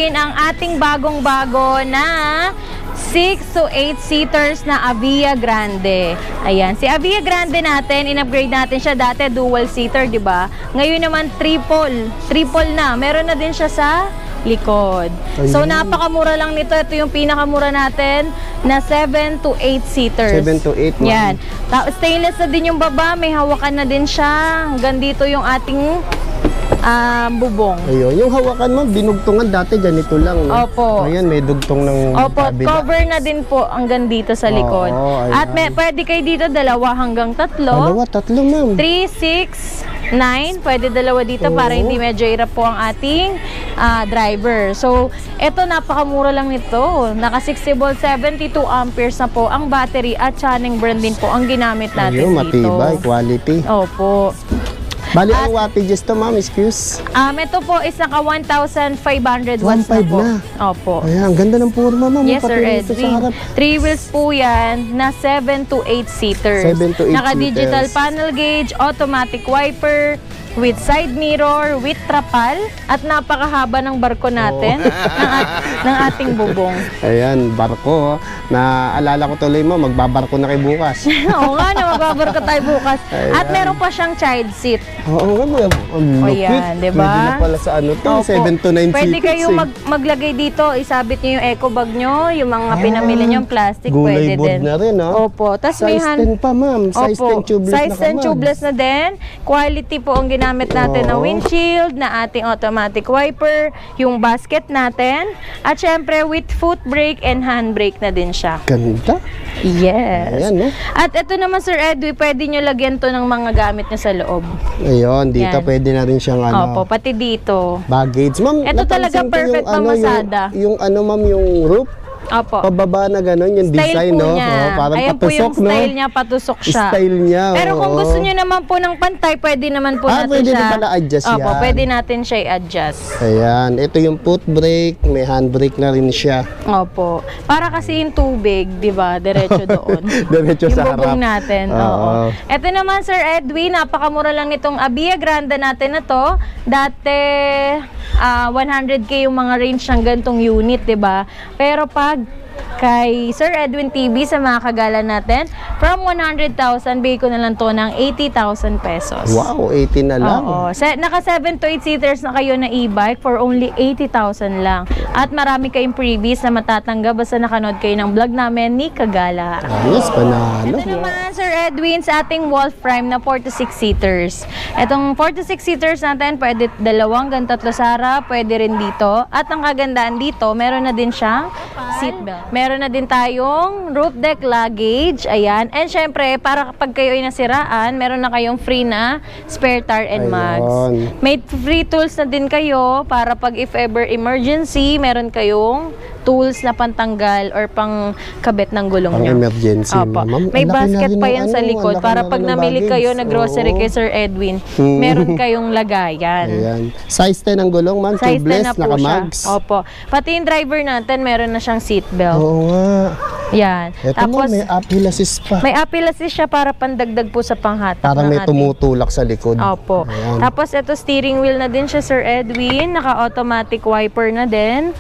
Edwin, ang ating bagong-bago na 6 to 8 seaters na Avia Grande. Ayan, si Avia Grande natin, in-upgrade natin siya dati dual seater, 'di ba? Ngayon naman triple na. Meron na din siya sa likod. Ayun. So napakamura lang nito. Ito yung pinakamura natin na 7 to 8 seaters. 7 to 8. Yan. Stainless na din yung baba, may hawakan na din siya. Hanggang dito yung ating bubong. Ayun, yung hawakan mo, binugtungan dati ganito lang. No? Opo. Ayan, may dugtong ng Opo, kabila. cover na din po hanggang dito sa likod. Oo, ayan. At pwede kayo dito 2 hanggang 3. Dalawa, tatlo, ma'am. 3, 6, 9. Pwede 2 dito para Oo. hindi medyo hirap po ang ating driver. So, eto napakamura lang nito. Naka 60 volt, 72 amperes na po ang battery at Channing brand din po ang ginamit natin Ayun, dito. matibay, quality. Opo. Bali, ang wattages to, ma'am, excuse. Ito po is naka 1,500 watts na 1,500 po. na. Opo. Ayan, ang ganda ng forma, ma'am. Yes, Sir Pati ito sa Edwin. harap. 3 wheels po yan na 7 to 8 seaters. 7 to 8 Naka-digital seaters. panel gauge, automatic wiper, with side mirror, with trapal, at napakahaba ng barko natin ng ating bubong. Ayan, barko. Naalala ko tuloy mo, magbabarko na kay bukas. Oo nga na, magbabarko tayo bukas. Ayan. At meron pa siyang child seat. Oo nga, ma'am. Ang O lupit. yan, diba? Pwede na pala sa ano to, Opo. 7 to 9 Pwede seaters. kayong maglagay dito, isabit nyo yung eco bag nyo, yung mga pinamili nyo, yung plastic, Gulay pwede board din. na rin, ha? Opo. Tas may Size 10 pa, ma'am. Size 10 tubeless size na ka, 10 ma'am. tubeless na din. Quality po ang ginamit natin na Oo. windshield, na ating automatic wiper, yung basket natin, at syempre with foot brake and handbrake na din siya. Ganda. Yes. Ayan, no? At ito naman, Sir Edwin, pwede nyo lagyan to ng mga gamit nyo sa loob. Ayun, dito Yan. pwede na rin siyang Opo, pati dito. baggage. Ma'am, Ito talaga napansin ko perfect pamasada. Yung ano, ma'am, yung roof, Opo. pababa na gano'n, yung Style design, po no? niya. Oh, parang Ayan po yung patusok, no? style niya, patusok siya. Style niya, Pero kung oo. gusto niyo naman po ng pantay, pwede naman po natin pwede siya. din pala adjust Opo, yan. pwede natin siya i-adjust. Ayan, ito yung foot brake, may handbrake na rin siya. Opo. Para kasi yung tubig, di ba? Diretso doon. Diretso yung sa harap. bubong natin. Oo. Oo. Ito naman, Sir Edwin, napakamura lang nitong Avia Grande natin na to. Dati, 100K yung mga range ng gantong unit, di ba? Pero pag kay Sir Edwin TV sa mga kagala natin, from 100,000, bigay ko na lang to ng 80,000 pesos. Wow, 18 na lang. Oo. Naka 7 to 8 seaters na kayo na e-bike for only 80,000 lang. At marami kayong freebies na matatanggap basta nakanood kayo ng vlog namin ni Kagala. Ayos, panalo. Ito naman, Sir Edwin, sa ating Wolf Prime na 4 to 6 seaters. Itong 4 to 6 seaters natin, pwede 2 hanggang 3 sa harap, pwede rin dito. At ang kagandaan dito, meron na din siyang seatbelt. Meron na din tayong roof deck luggage. Ayan. And syempre, para kapag kayo ay nasiraan, meron na kayong free na spare tire and mugs. Ayun. May free tools na din kayo para pag if ever emergency, meron kayong tools na pantanggal or pang kabit ng gulong Pang nyo. emergency, Opo. ma'am. May Ang laki na basket rin pa ng yan sa ano, likod ang laki para na pag rin ng namili kayo baggage. na grocery Oo. kay Sir Edwin, meron kayong lagayan. Ayan. Size 10 ang gulong, ma'am. Size 10 Tubeless, na po siya. naka-mags. Opo. Pati yung driver natin, meron na siyang seatbelt. Oo nga. Yan. Ito Tapos, mo, may apple assist pa. may appeal assist siya para pandagdag po sa panghatak Parang ng may ating- tumutulak sa likod. Opo. Ayan. Tapos ito steering wheel na din siya, Sir Edwin. Naka-automatic wiper na din.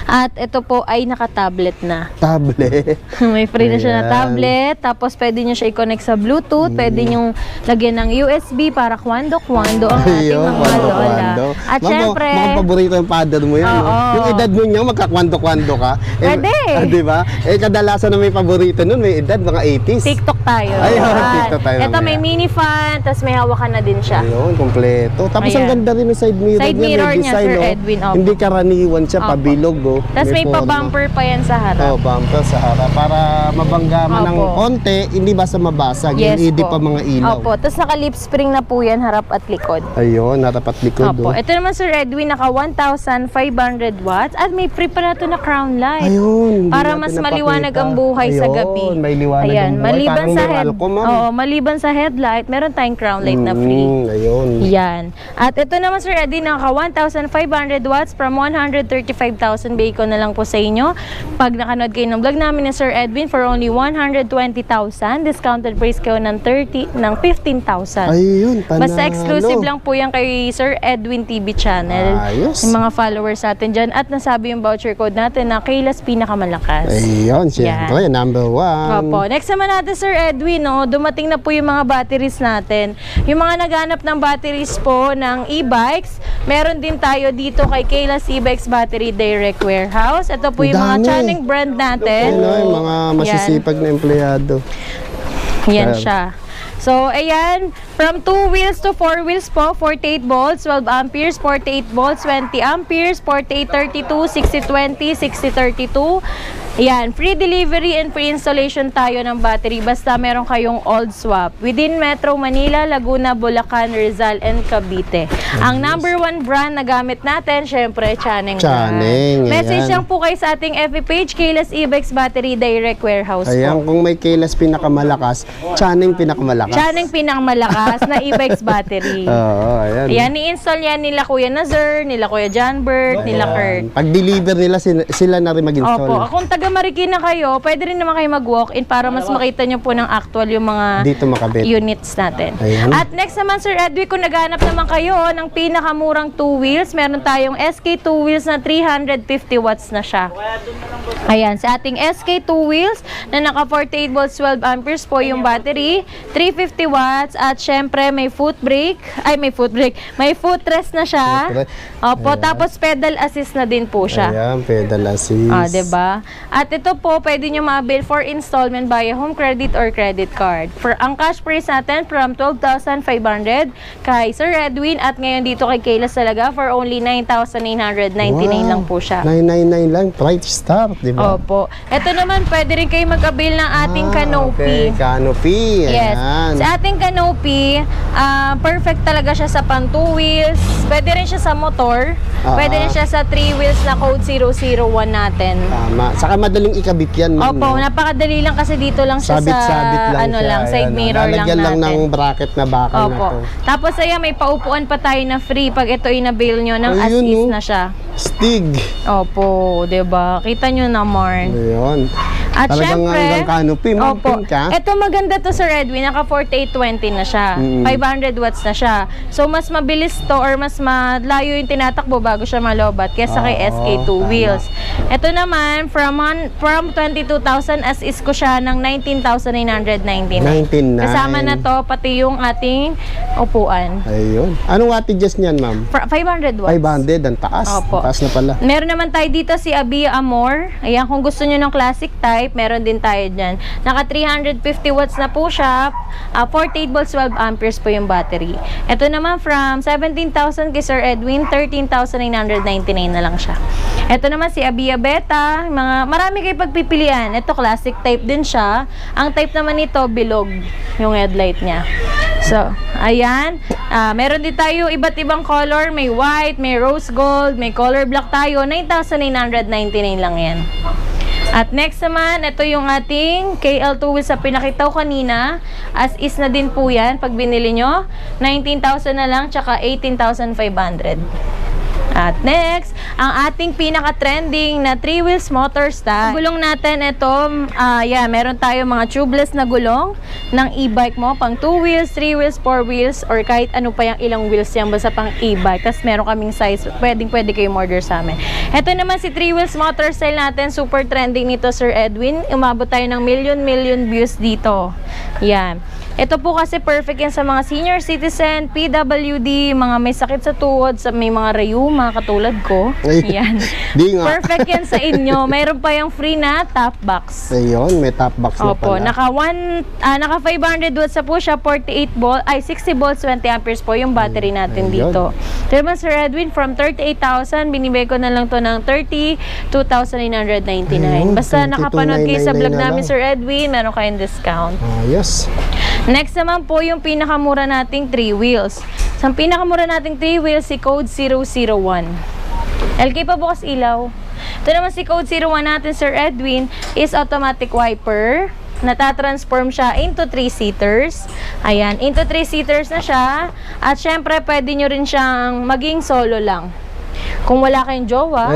At ito po ay naka-tablet na. Tablet. May free na siya na Ayan. tablet. Tapos pwede nyo siya i-connect sa Bluetooth. Pwede nyo lagyan ng USB para kwando-kwando ang ating Ayun, mga kwando-kwando. lola. At Ma'am, syempre, mga paborito yung father mo yan. no? Oo. Yung edad mo niya, magkakwando-kwando ka. Pwede. Di ba? Kadalasan na may paborito nun, may edad, mga 80s. TikTok tayo. Ayun, Ayan. TikTok tayo Ito may mamaya. mini fan, tapos may hawakan na din siya. Ayun, kompleto. Tapos ang Ayan. ganda rin ng side mirror Side niya. mirror may niya, design, Sir no? Edwin, opo. Hindi karaniwan siya, Opo. pabilog. Tapos may forma. pa-bumper pa yan sa harap. Oh, bumper sa harap. Para mabangga man ng Opo. konti, hindi basta mabasag. Yes LED po. pa mga ilaw. Opo. Tapos naka-lip spring na po yan, harap at likod. Ayun, natapat likod. Opo. Oh. Ito naman, Sir Edwin, naka 1,500 watts at may free pa na ito na crown light. Ayun. hindi Para natin mas napakita. maliwanag ang buhay sa Ayun, gabi. may liwanag Ayan, ang buhay. maliban Parang sa Meralco, ma'am. Oo, maliban sa headlight, meron tayong crown light na free. Ayun. Yan. At ito naman, Sir Edwin, naka 1,500 watts from 135,000 binibigay ko na lang po sa inyo. Pag nakanood kayo ng vlog namin ni Sir Edwin for only 120,000, discounted price kayo ng 15,000. Ayun, panalo. Basta exclusive lang po yan kay Sir Edwin TV channel. Ayos. Yung mga followers natin dyan. At nasabi yung voucher code natin na Kayla's Pinakamalakas. Ayun, syempre, number 1. Opo. Next naman natin, Sir Edwin, no, dumating na po yung mga batteries natin. Yung mga naghanap ng batteries po ng e-bikes, meron din tayo dito kay Kayla's E-Bikes Battery Direct Warehouse. Ito po yung mga Dami. Channing brand natin. Ayun, yung mga masisipag na empleyado. Yan siya. So, ayan, from 2 wheels to 4 wheels po, 48 volts, 12 amperes, 48 volts, 20 amperes, 4832, 6020, 6032. Ayan, free delivery and free installation tayo ng battery basta meron kayong old swap within Metro Manila, Laguna, Bulacan, Rizal, and Cavite. Ang number 1 brand na gamit natin, syempre, Channing brand. Message lang po kayo sa ating FB page, Kayla's E-Bikes Battery Direct Warehouse Ayan, po. kung may Kayla's Pinakamalakas, Channing Pinakamalakas. Channing pinakamalakas na e-bikes battery. Oo, ayan. Ayan, i-install yan nila Kuya Nazar, nila Kuya John Bert, nila Kurt. Pag-deliver nila, sila na rin mag-install. Opo, kung taga Marikina kayo, pwede rin naman kayo mag-walk-in para mas makita nyo po ng actual yung mga Dito makabit. units natin. Ayan. At next naman, Sir Edwin, kung naghanap naman kayo ng pinakamurang 2 wheels, meron tayong SK 2 wheels na 350 watts na siya. Ayan, sa ating SK 2 wheels na naka 48 volts 12 amperes po yung battery, 350 watts at syempre may foot brake, may footrest na siya. Opo, tapos pedal assist na din po siya. Ayan, pedal assist. Diba? At ito po, pwede nyo ma-avail for installment via home credit or credit card. For ang cash price natin from 12,500 kay Sir Edwin at ngayon dito kay Kayla's talaga for only 9,999 lang po siya. 999 lang, price start, di ba? Opo. Ito naman, pwede rin kayo mag-avail ng ating canopy. Okay, canopy. Yes. Ayan. Sa ating canopy, perfect talaga siya sa pang 2 wheels. Pwede rin siya sa motor. Pwede rin siya sa 3 wheels na code 001 natin. Tama. Saka madaling ikabit yan, ma'am. Opo, no? napakadali lang kasi dito lang siya Sabit-sabit sa lang siya. side Ayan, mirror lang lalagyan natin. lang ng bracket na bakal na Opo. to. Tapos ayan, may paupuan pa tayo na free pag ito inabail nyo ng as Ayun, is no? na siya. Stig. Opo, 'di ba? Kita nyo naman. Ayun. At Talagang syempre, hanggang canopy, ma'am, pink, ha? ito maganda to, Sir Edwin, naka 4820 na siya. 500 watts na siya. So mas mabilis to or mas malayo yung tinatakbo bago siya malobat kaysa kay SK2 tama. wheels. Ito naman from 22,000 as is ko siya ng 19,999. 99. Kasama na to pati yung ating upuan. Ayun. Anong wattages niyan, ma'am? 500 watts. 500, ang taas. Opo. Ang taas na pala. Meron naman tayo dito si Abia Amor. Ayan, kung gusto nyo ng classic type, meron din tayo dyan. Naka 350 watts na po siya. 48 volts 12 amperes po yung battery. Ito naman from 17,000 kay Sir Edwin, 13,999 na lang siya. Ito naman si Abia Beta. Marami kayo pagpipilian. Ito classic type din siya. Ang type naman nito, bilog yung headlight niya. So, ayan. Meron din tayo iba't ibang color. May white, may rose gold, may color black tayo. 9,999 lang yan. At next naman, ito yung ating KL2 wheels sa pinakita ko kanina. As is na din po yan. Pag binili nyo, 19,000 na lang, tsaka 18,500. At next, ang ating pinaka-trending na 3 wheels motor style. Gulong natin ito, meron tayo mga tubeless na gulong ng e-bike mo, pang 2 wheels, 3 wheels, 4 wheels, or kahit ano pa yung ilang wheels yan, basta pang e-bike. Tapos meron kaming size, pwede kayo order sa amin. Ito naman si 3 wheels motor style natin, super trending nito, Sir Edwin. Umabot tayo ng million views dito. Yan. Ito po kasi perfect yan sa mga senior citizen, PWD, mga may sakit sa tuhod, sa may mga rayuma katulad ko. Yan. Di nga. Perfect yan sa inyo. Mayroon pa yung free na top box. Ayun, may top box na Opo, pala. naka 500 watts na po siya, 60 volts, 20 amperes po yung battery natin Ayun. dito. Diba, Sir Edwin, from 38,000, binibigay ko na lang to ng 32,999. Ayun, Basta nakapanood kayo sa vlog 22,999 na namin, lang. Sir Edwin, meron kayong discount. Ayos. Next naman po yung pinakamura nating 3 wheels. Sa pinakamura nating 3 wheels, si Code 001. LK pa bukas ilaw. Ito naman si Code 01 natin, Sir Edwin, is automatic wiper. Natatransform siya into 3-seaters. Ayan, into 3-seaters na siya. At syempre, pwede nyo rin siyang maging solo lang. Kung wala kayong jowa,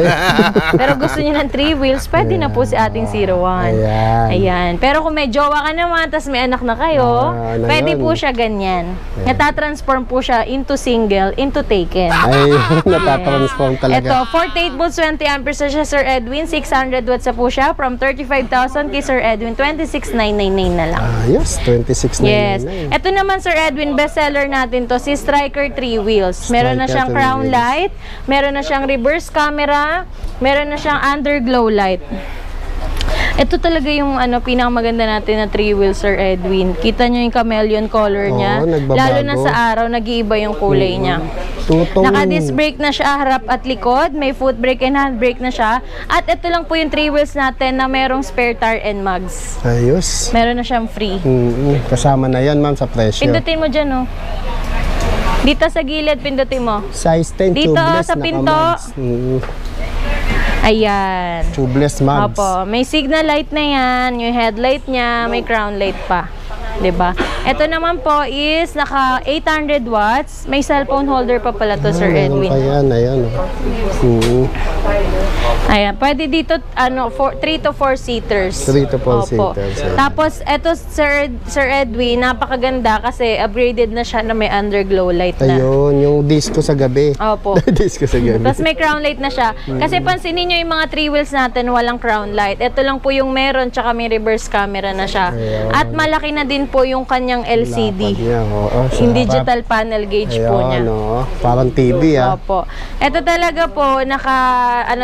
pero gusto niyo ng 3 wheels, pwede na po si ating 01. Ayan. Ayan. Pero kung may jowa ka naman, tas may anak na kayo, Ano pwede yun? po siya ganyan. Natatransform po siya into single, into taken. Ay, natatransform talaga. Ito, 48 volts, 20 amperes na siya, Sir Edwin. 600 watts na po siya. From 35,000 kay Sir Edwin, 26,999 na lang. Ayos, 26.99. Yes. Ito naman, Sir Edwin, bestseller natin to, si Striker 3 wheels. Meron na Striker siyang 3 crown wheels. light, meron na siyang reverse camera, meron na siyang underglow light. Ito talaga yung pinakamaganda natin na 3 wheels, Sir Edwin. Kita nyo yung chameleon color niya. Oo, nagbabago. Lalo na sa araw, nag-iiba yung kulay niya. Tutong. Naka-disc brake na siya harap at likod. May foot brake and hand brake na siya. At ito lang po yung 3 wheels natin na merong spare tire and mugs. Ayos. Meron na siyang free. Kasama na yan, ma'am, sa presyo. Pindutin mo dyan, oh. Dito sa gilid, pindutin mo. Size 10, Dito, tubeless, sa pinto. naka-mags. Ayan. Tubeless mags. Opo, may signal light na yan, yung headlight niya, may crown light pa. 'Di ba? Ito naman po is naka 800 watts, may cellphone holder pa pala to, Sir Edwin. Ayan, ayan. Ayan, pwede dito 3 to 4 seaters. 3 to 4 Opo. seaters. Ayan. Tapos ito, Sir Edwin, napakaganda kasi upgraded na siya na may underglow light na. Ayun, yung disco sa gabi. Opo. Disco sa gabi. Tapos may crown light na siya. Kasi pansinin nyo yung mga 3 wheels natin, walang crown light. Ito lang po yung meron, tsaka may reverse camera na siya. Ayun. At malaki na din po yung kanyang LCD. Lapad niya, oo, Yung sarap. digital panel gauge po niya. Ayun, oo. Parang TV, ah. Opo. Ito talaga po,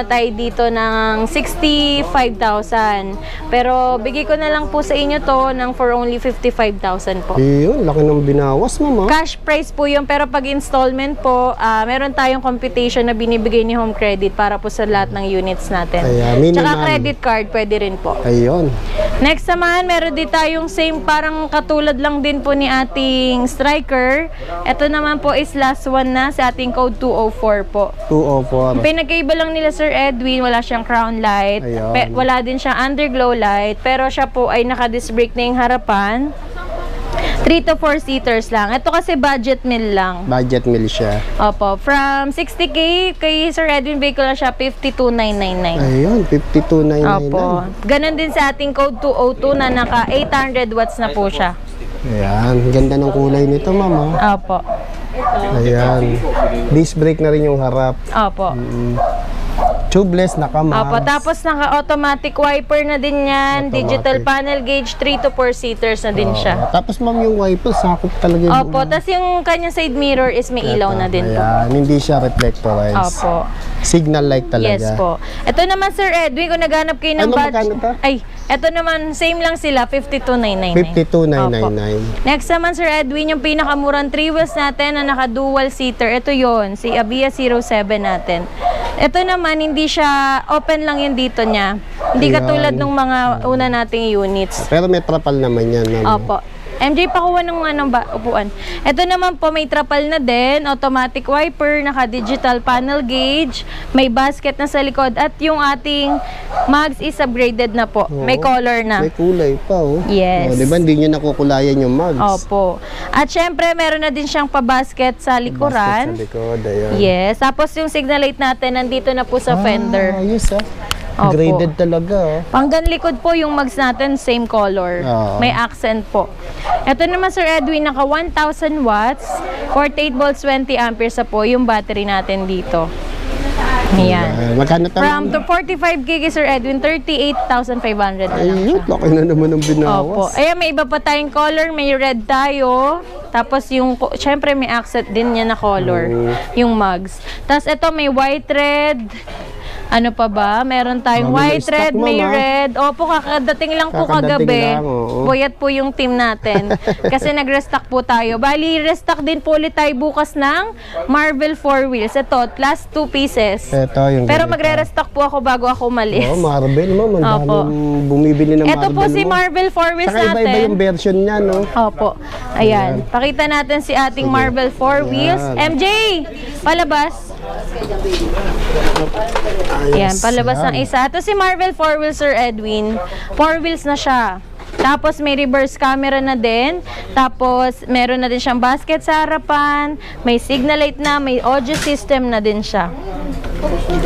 tayo dito ng 65,000. Pero bigay ko na lang po sa inyo to for only 55,000 po. Ayun, laki ng binawas, ma'am, ah. Cash price po yun, pero pag installment po, meron tayong computation na binibigay ni Home Credit para po sa lahat ng units natin. Ayan, minimal. Tsaka credit card, pwede rin po. Ayun. Next naman, meron din tayong same, parang katulad lang din po ni ating Striker. Ito naman po is last one na sa ating code 204 po. 204. Pinagkaiba lang nila, Sir Edwin, wala siyang crown light, Ayun. wala din siyang underglow light, pero siya po ay naka-disc brake na yung harapan. 3 to 4 seaters lang. Ito kasi budget meal lang. Budget meal siya. Opo, from 60K kay Sir Edwin Vehicle na siya 52,999. Ayun, 52,999. Opo. Ganon din sa ating code 202 na naka 800 watts na po siya. Ayan, ganda ng kulay nito, ma'am, ah. Opo. Ayan. Disc brake na rin yung harap. Opo. Tubeless, naka-mags. Opo, tapos naka-automatic wiper na din yan. Automatic. Digital panel gauge, 3 to 4 seaters na din siya. Tapos, ma'am, yung wiper, sakop talaga yung Opo, tapos yung kanyang side mirror is may ilaw na din po. Ayan, hindi siya reflectorized. Opo. Signal light talaga. Yes po. Ito naman, Sir Edwin, kung naghanap kayo ng Ano, budget. magkano to? Ay, ito naman, same lang sila, 52,999. 52,999. Next naman, Sir Edwin, yung pinakamurang 3 wheels natin na naka-dual seater. Ito yon, si Avia 07 natin. Ito naman, hindi siya, open lang yung dito niya. Hindi Ayan. katulad ng mga una nating units. Pero may trapal naman yan, ma'am. Opo. MJ, pakuha ng upuan. Ito naman po, may trapal na din, automatic wiper, naka-digital panel gauge, may basket na sa likod, at yung ating mags is upgraded na po. Oo. May color na. May kulay pa, oh. Yes. Oh, di ba, hindi nyo nakukulayan yung mags? Opo. At syempre, meron na din siyang pa-basket sa likuran. Basket sa likod, ayan. Yes. Tapos yung signal light natin, nandito na po sa fender. Ayos, ah. Opo. Graded talaga, oh. Panggan likod po yung mags natin, same color. Oo. May accent po. Ito naman, Sir Edwin, naka 1,000 watts, 48 volts, 20 amperes na po yung battery natin dito. Ayan. Magkano to, From ma'am? to 45 gig, Sir Edwin, 38,500 na lang Ayun, siya. laki na naman ng Opo. binawas. Ayan, may iba pa tayong color. May red tayo. Tapos yung, syempre may accent din niya na color. Yung mugs. Tapos ito may white, red. Ano pa ba? Meron tayong Dami na white, stock, red, may ma'am, ah. red. Opo, kakadating lang po Kakadating kagabi. lang, oo. Buyat po yung team natin. Kasi nag-restock po tayo. Bali, restock din po ulit tayo bukas ng Marvel 4 wheels. Ito, last 2 pieces. Ito, yung Pero ganito. magre-restock po ako bago ako umalis. Oh, Marvel, ma'am. Ang Opo. daming bumibili ng Ito Marvel po si mo. Marvel 4 wheels Saka iba-iba natin. yung version niya, no? Opo. Ayan. Pakita natin si ating Marvel 4 wheels. MJ! Palabas. Ayan, palabas ng isa. Ito si Marvel 4 wheels, Sir Edwin. 4 wheels na siya. Tapos may reverse camera na din. Tapos meron na din siyang basket sa harapan. May signal light na, may audio system na din siya.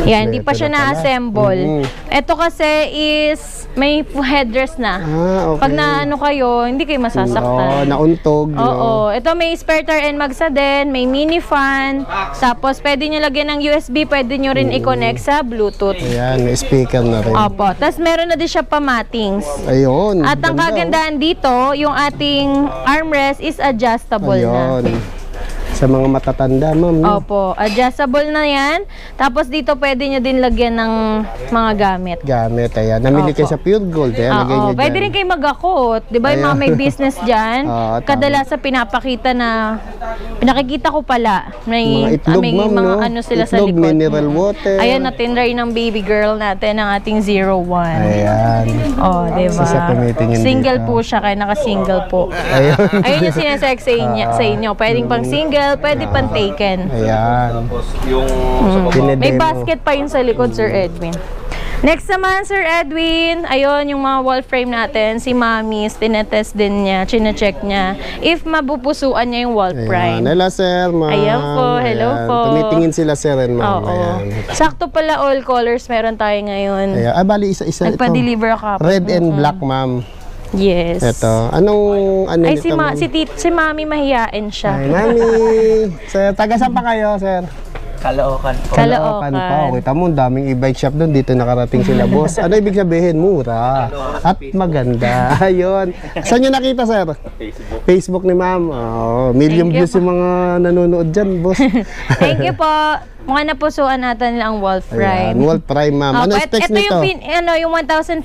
Yan, hindi pa Ito siya na pala. na-assemble. Ito kasi is may headdress na. Okay. Pag naano kayo, hindi kayo Oo, masasaktan. nauntog. no? Oo. Ito may spare tire and magsa din, may mini fan. Tapos pwede nyo lagyan ng USB, pwede nyo rin i-connect sa Bluetooth. Ayan, may speaker na rin. Opo. Tapos meron na din siya pamatings. Ayun. At ang ganda, kagandahan dito, yung ating armrest is adjustable na. Ayun. Sa mga matatanda, ma'am. no? Opo, adjustable na yan. Tapos dito pwede nyo din lagyan ng mga gamit. Gamit, ayan. Namili kayo Opo. sa Pure Gold. Ayan, lagay Oo, nyo pwede dyan. rin kayo mag-akot. Di ba yung mga Ayan. may business dyan? Oo, tama. Kadalasan pinapakita na, pinakikita ko pala, may Mga itlog, may ma'am, mga no? ano sila sa Itlog, likod. mineral water. Ayan, natinry ng baby girl natin, ang ating 01. Ayan. Oh, di ba? Isa sa tumitingin Single dito. po siya, kaya naka-single po. Ayun. Ayun yung sinasex sa inyo. Pwedeng pang single, pwede pang taken. Ayan. Yung Dinedemo. May basket pa yun sa likod, Sir Edwin. Next naman, Sir Edwin, ayun yung mga wall frame natin. Si Mami, tinetest din niya, chine-check niya if mabupusuan niya yung wall Ayan. frame. Hello, sir, ma'am. Ayan po, hello Ayan. po. Tumitingin sila, sir and ma'am. Oo. Ayan. Sakto pala all colors meron tayo ngayon. Ayan. Ah, bali, isa-isa ito. Nagpa-deliver ako. Red and black, ma'am. Yes. Ito. Anong, ano Ay, nito, ma'am? si Mami mahiyain siya. Ay, mami. Sir, taga saan pa kayo, sir? Caloocan po. Caloocan. pa. Kita mo, daming e-bike shop doon. Dito nakarating sila, boss. Ano ibig sabihin? Mura. At maganda. Ayun. Saan nyo nakita, sir? Facebook. Facebook ni ma'am. Oh, million Thank you views yung mga nanonood dyan, boss. Thank you po. Mukhang napusuan natin ang wall frame. Ayan, Wolf Prime, ma'am. Ano Opo, specs ito nito? yung 1,500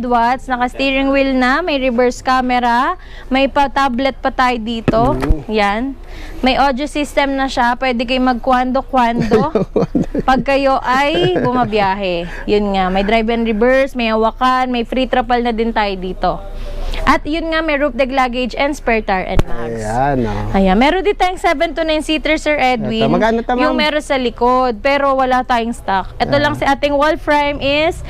watts, naka-steering wheel na, may reverse camera, may pa-tablet pa tayo dito. Yan. May audio system na siya, pwede kayo magkwando-kwando pag kayo ay bumabiyahe. Yun nga, may drive and reverse, may hawakan, may free travel na din tayo dito. At yun nga, may roof deck luggage and spare tire and mags. Ayan, oh. Ayan, meron din tayong 7 to 9 seater, Sir Edwin. Ito, magkano ito, ma'am? Yung meron sa likod, pero wala tayong stock. Ito lang si ating wall frame is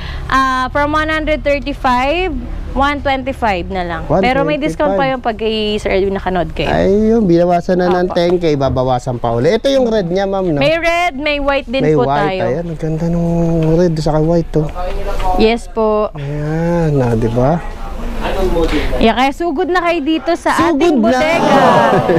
from 135, 125 na lang. Pero may 125. discount pa yung pag kay Sir Edwin nakanood kayo. Ayun, binawasan na ng Opo. 10K, babawasan pa uli. Ito yung red niya, ma'am, no? May red, may white din May po white, tayo. ayan. Ang ganda nung red sa white, to. Yes po. Ayan, di ba? Yeah, kaya sugod na kayo dito sa Sugod ating na! bodega.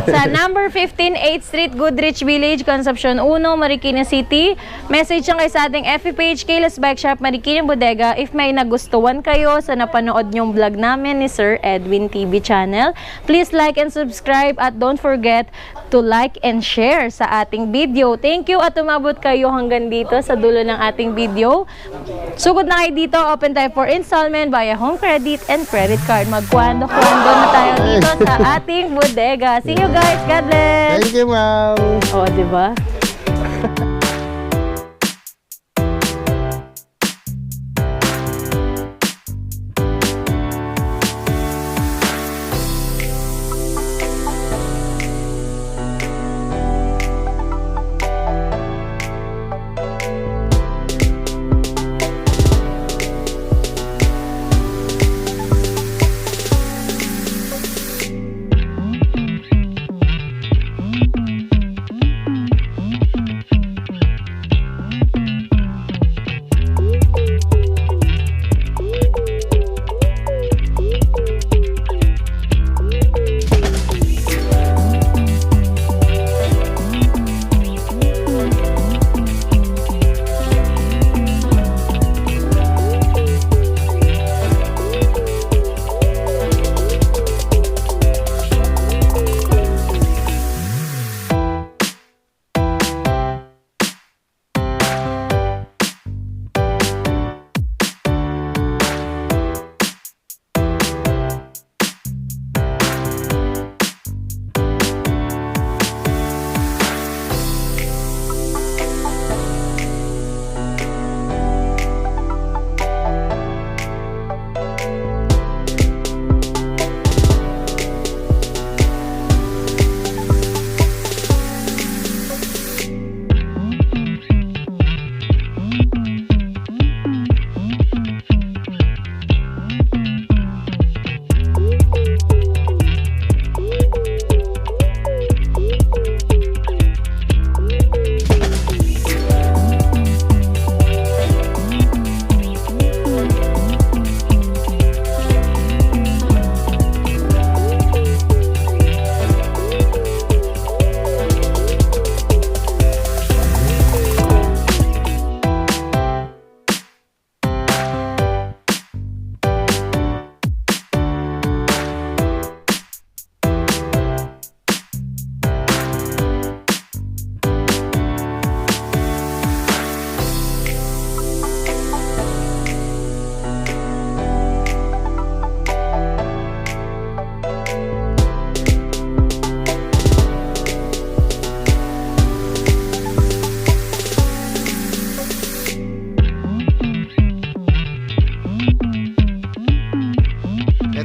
Sa number 15, 8th Street, Goodrich Village, Concepcion 1, Marikina City. Message lang kayo sa ating FB page, Kayla's Bike Shop, Marikina Bodega. If may nagustuhan kayo sa napanood nyong vlog namin ni Sir Edwin TV channel, please like and subscribe at don't forget to like and share sa ating video. Thank you at umabot kayo hanggang dito sa dulo ng ating video. Sugod na kayo dito, open tayo for installment via home credit and credit card. Magkwando-kwando na tayo dito sa ating bodega. See you guys. God bless. Thank you, ma'am. Oh, di ba?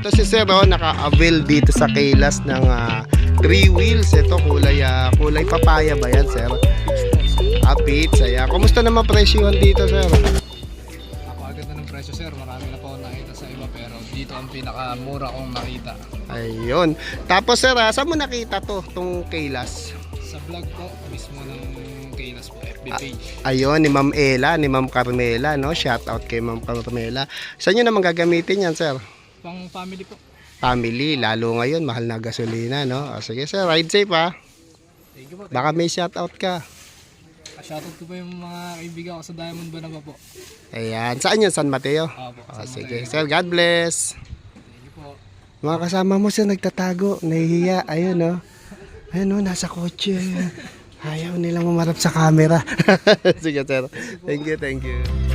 ito si Sir, oh, naka-avail dito sa Kaylas ng 3 wheels. Ito kulay papaya ba yan, Sir? Pizza. Yan. Kumusta naman presyohan dito, Sir? Napakaganda ng presyo, sir. Marami na po nakita sa iba pero dito ang pinakamura kong nakita. Ayun. Tapos, Sir, saan mo nakita tong Kaylas? Sa vlog po, mismo ng Kaylas po, FB page. Ayun, ni Ma'am Ella, ni Ma'am Carmela, no? Shout out kay Ma'am Carmela. Saan nyo naman gagamitin yan, Sir? Pang family po. Family, lalo ngayon, mahal na gasolina, no? Sige, Sir, ride safe, ha? Thank you po. Baka may shout out ka. Shoutout ko po yung mga kaibigan ko sa Diamond Banaba po. Ayan, saan yun? San Mateo? Opo, Sige, Sir, God bless. Thank you po. Mga kasama mo, Sir, nagtatago, nahihiya. Ayun, no? Ayun, no, nasa kotse. Ayaw nilang mamarap sa camera. Sige, Sir. Thank you, thank you.